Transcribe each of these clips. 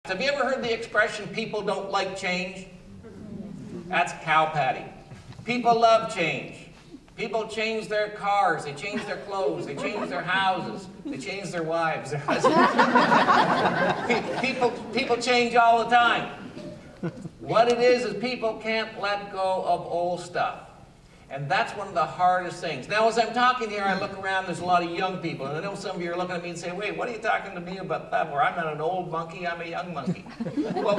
Have you ever heard the expression, people don't like change? That's cow patty. People love change. People change their cars, they change their clothes, they change their houses, they change their wives, their husbands. People change all the time. What it is people can't let go of old stuff. And that's one of the hardest things. Now, as I'm talking here, I look around, there's a lot of young people, and I know some of you are looking at me and say, wait, what are you talking to me about that? Where I'm not an old monkey, I'm a young monkey. Well,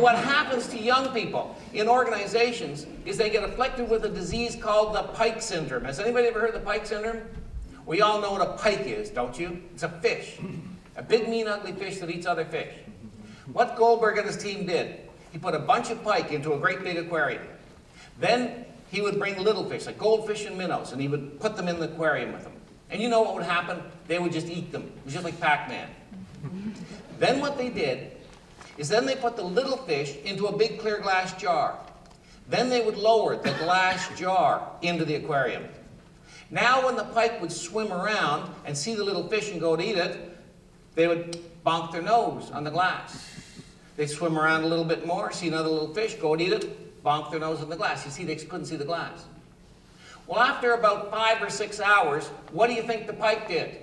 what happens to young people in organizations is they get afflicted with a disease called the Pike syndrome. Has anybody ever heard of the Pike syndrome? We all know what a pike is, don't you? It's a fish. A big, mean, ugly fish that eats other fish. What Goldberg and his team did, he put a bunch of pike into a great big aquarium. Then he would bring little fish, like goldfish and minnows, and he would put them in the aquarium with him. And you know what would happen? They would just eat them. It was just like Pac-Man. Then what they did is then they put the little fish into a big clear glass jar. Then they would lower the glass jar into the aquarium. Now when the pike would swim around and see the little fish and go to eat it, they would bonk their nose on the glass. They'd swim around a little bit more, see another little fish, go and eat it, bonk their nose on the glass. You see, they couldn't see the glass. Well, after about 5 or 6 hours, what do you think the pike did?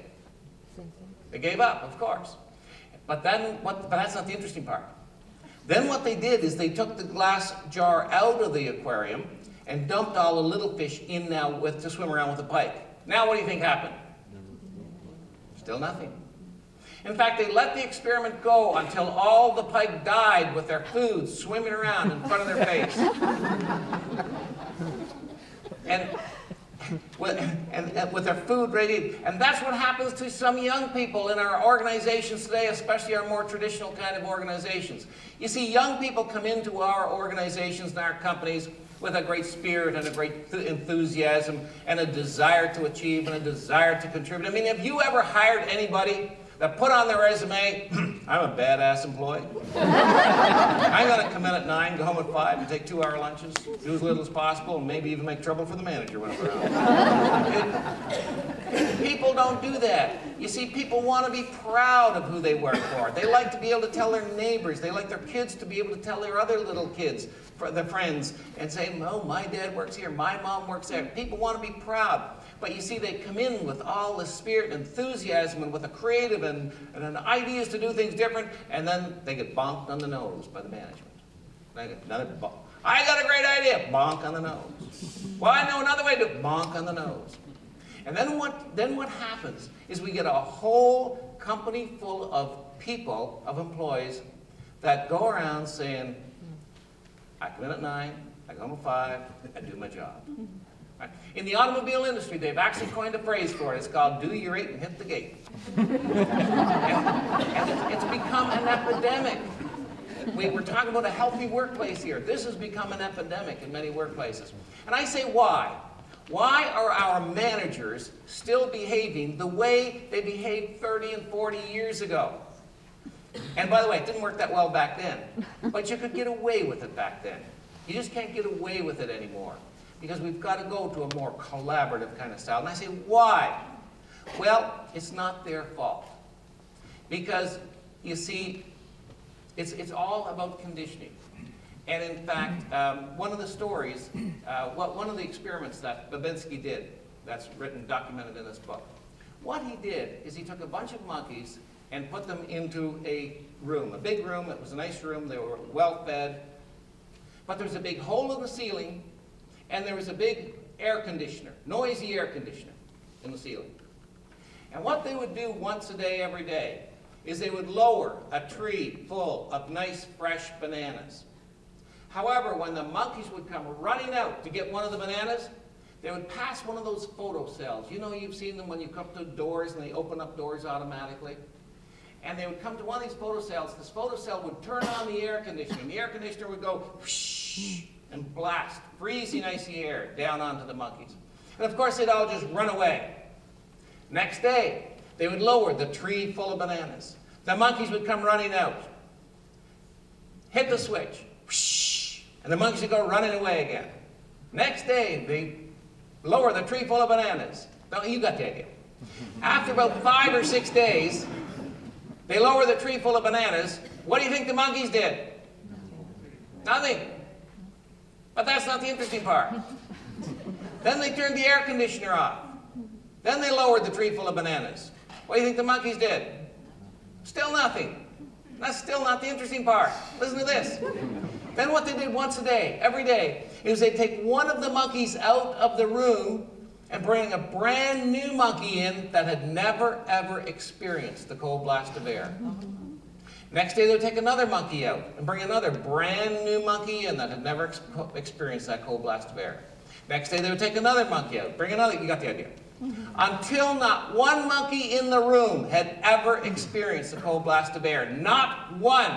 They gave up, of course. But that's not the interesting part. Then what they did is they took the glass jar out of the aquarium and dumped all the little fish in now to swim around with the pike. Now what do you think happened? Still nothing. In fact, they let the experiment go until all the pike died with their food swimming around in front of their face. and with their food ready. And that's what happens to some young people in our organizations today, especially our more traditional kind of organizations. You see, young people come into our organizations and our companies with a great spirit and a great enthusiasm and a desire to achieve and a desire to contribute. I mean, have you ever hired anybody that put on their resume, I'm a badass employee. I'm going to come in at 9, go home at 5, and take 2-hour lunches, do as little as possible, and maybe even make trouble for the manager when I'm around. People don't do that. You see, people want to be proud of who they work for. They like to be able to tell their neighbors. They like their kids to be able to tell their other little kids, their friends, and say, oh, my dad works here, my mom works there. People want to be proud. But you see, they come in with all the spirit and enthusiasm and with a creative and ideas to do things different, and then they get bonked on the nose by the management. I got a great idea, bonk on the nose. Well, I know another way to do it, bonk on the nose. And then what happens is we get a whole company full of people, of employees, that go around saying, I come in at 9, I go home at 5, I do my job. Right? In the automobile industry, they've actually coined a phrase for it. It's called, do your 8 and hit the gate. and it's become an epidemic. We're talking about a healthy workplace here. This has become an epidemic in many workplaces. And I say, why? Why are our managers still behaving the way they behaved 30 and 40 years ago? And by the way, it didn't work that well back then. But you could get away with it back then. You just can't get away with it anymore, because we've got to go to a more collaborative kind of style. And I say, why? Well, it's not their fault. Because, you see, it's all about conditioning. And in fact, one of the stories, one of the experiments that Babinski did, that's written, documented in this book, what he did is he took a bunch of monkeys and put them into a room, a big room. It was a nice room. They were well fed. But there was a big hole in the ceiling, and there was a big air conditioner, noisy air conditioner in the ceiling. And what they would do once a day, every day, is they would lower a tree full of nice, fresh bananas. However, when the monkeys would come running out to get one of the bananas, they would pass one of those photo cells. You know, you've seen them when you come to doors and they open up doors automatically. And they would come to one of these photo cells. This photo cell would turn on the air conditioner, and the air conditioner would go whoosh, and blast freezing, icy air down onto the monkeys. And of course, they'd all just run away. Next day, they would lower the tree full of bananas. The monkeys would come running out, hit the switch, whoosh, and the monkeys would go running away again. Next day, they lower the tree full of bananas. No, you got the idea. After about 5 or 6 days, they lower the tree full of bananas, What do you think the monkeys did? Nothing. But that's not the interesting part. Then they turned the air conditioner off. Then they lowered the tree full of bananas. What do you think the monkeys did? Still nothing. That's still not the interesting part. Listen to this. Then what they did once a day, every day, is they'd take one of the monkeys out of the room and bring a brand new monkey in that had never, ever experienced the cold blast of air. Next day, they would take another monkey out and bring another brand new monkey in that had never experienced that cold blast of air. Next day, they would take another monkey out, bring another, you got the idea. Until not one monkey in the room had ever experienced the cold blast of air. Not one.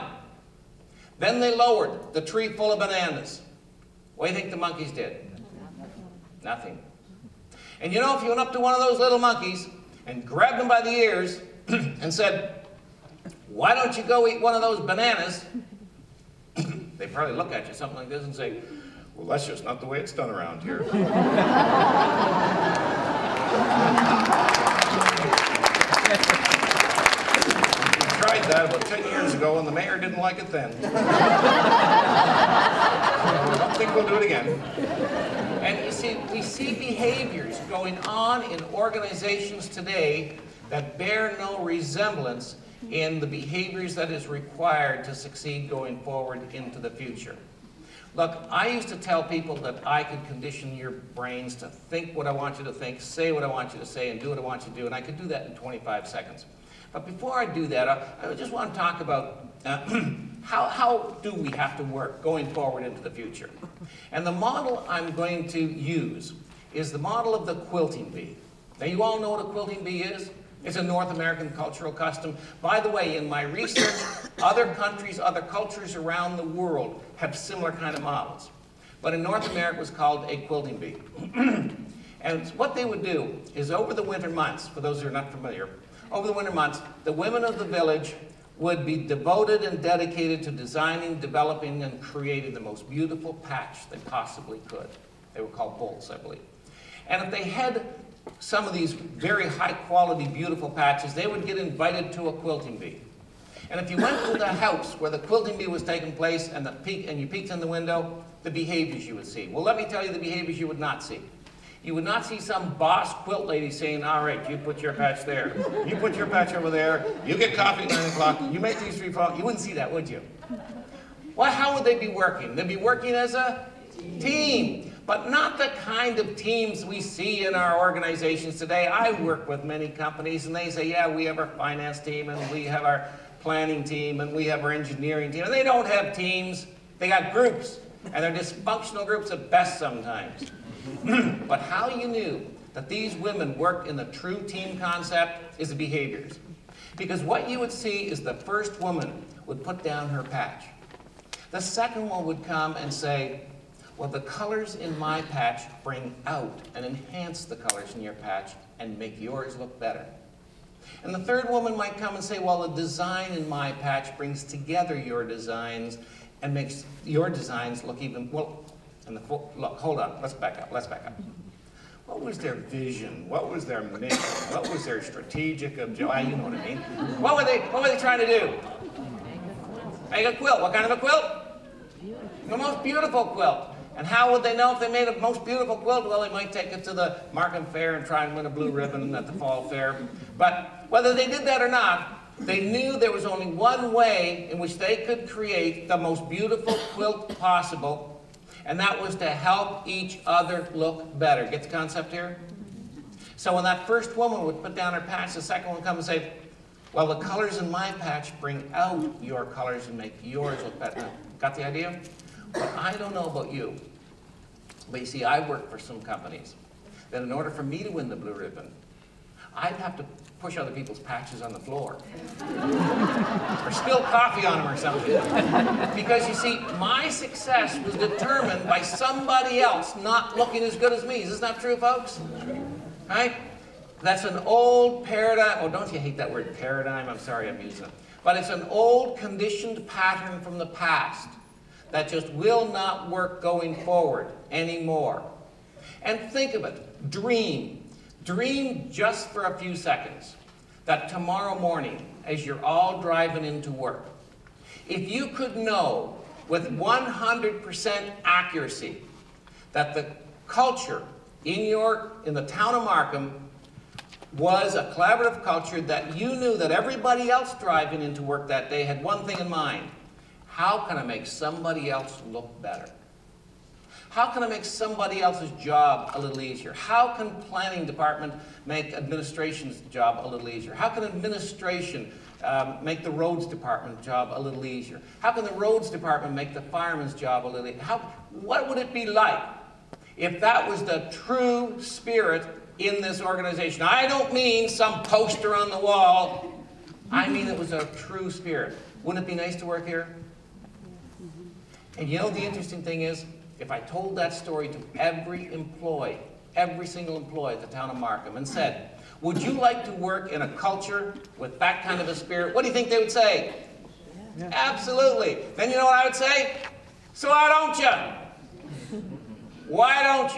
Then they lowered the tree full of bananas. What do you think the monkeys did? Nothing. And you know, if you went up to one of those little monkeys and grabbed them by the ears and said, "Why don't you go eat one of those bananas?" They'd probably look at you something like this and say, "Well, that's just not the way it's done around here." We tried that about 10 years ago, and the mayor didn't like it then. I don't think we'll do it again. And you see, we see behaviors going on in organizations today that bear no resemblance in the behaviors that is required to succeed going forward into the future. Look, I used to tell people that I could condition your brains to think what I want you to think, say what I want you to say, and do what I want you to do, and I could do that in 25 seconds. But before I do that, I just want to talk about how do we have to work going forward into the future. And the model I'm going to use is the model of the quilting bee. Now, you all know what a quilting bee is? It's a North American cultural custom. By the way, in my research, other countries, other cultures around the world have similar kind of models. But in North America, it was called a quilting bee. And what they would do is over the winter months, for those who are not familiar, over the winter months, the women of the village would be devoted and dedicated to designing, developing, and creating the most beautiful patch they possibly could. They were called bolts, I believe. And if they had some of these very high-quality, beautiful patches, they would get invited to a quilting bee. And if you went to the house where the quilting bee was taking place and you peeked in the window, the behaviors you would see. Well, let me tell you the behaviors you would not see. You would not see some boss quilt lady saying, "All right, you put your patch there. You put your patch over there. You get coffee at 9 o'clock. You make these 3 o'clock." You wouldn't see that, would you? Well, how would they be working? They'd be working as a team, but not the kind of teams we see in our organizations today. I work with many companies, and they say, "Yeah, we have our finance team, and we have our planning team, and we have our engineering team." And they don't have teams. They got groups, and they're dysfunctional groups at best sometimes. But how you knew that these women worked in the true team concept is the behaviors. Because what you would see is the first woman would put down her patch. The second one would come and say, "Well, the colors in my patch bring out and enhance the colors in your patch and make yours look better." And the third woman might come and say, "Well, the design in my patch brings together your designs and makes your designs look even, well," and look, hold on, let's back up. What was their vision? What was their mission? What was their strategic objective? You know what I mean. What were they trying to do? Make a quilt. What kind of a quilt? The most beautiful quilt. And how would they know if they made a most beautiful quilt? Well, they might take it to the Markham Fair and try and win a blue ribbon at the Fall Fair. But whether they did that or not, they knew there was only one way in which they could create the most beautiful quilt possible, and that was to help each other look better. Get the concept here? So when that first woman would put down her patch, the second one would come and say, "Well, the colors in my patch bring out your colors and make yours look better." Got the idea? Well, I don't know about you, but you see, I work for some companies that in order for me to win the blue ribbon, I'd have to push other people's patches on the floor. Or spill coffee on them or something. Because you see, my success was determined by somebody else not looking as good as me. Is this not true, folks? Right? That's an old paradigm. Oh, don't you hate that word paradigm? I'm sorry I'm using it. But it's an old conditioned pattern from the past that just will not work going forward anymore. And think of it. Dream. Dream just for a few seconds that tomorrow morning, as you're all driving into work, If you could know with 100% accuracy that the culture in the town of Markham was a collaborative culture, that you knew that everybody else driving into work that day had one thing in mind: how can I make somebody else look better? How can I make somebody else's job a little easier? How can planning department make administration's job a little easier? How can administration make the roads department job a little easier? How can the roads department make the fireman's job a little easier? What would it be like if that was the true spirit in this organization? I don't mean some poster on the wall. I mean it was a true spirit. Wouldn't it be nice to work here? And you know, the interesting thing is, if I told that story to every single employee at the town of Markham and said, would you like to work in a culture with that kind of a spirit? What do you think they would say? Yeah. Absolutely. Then you know what I would say? So why don't you? Why don't you?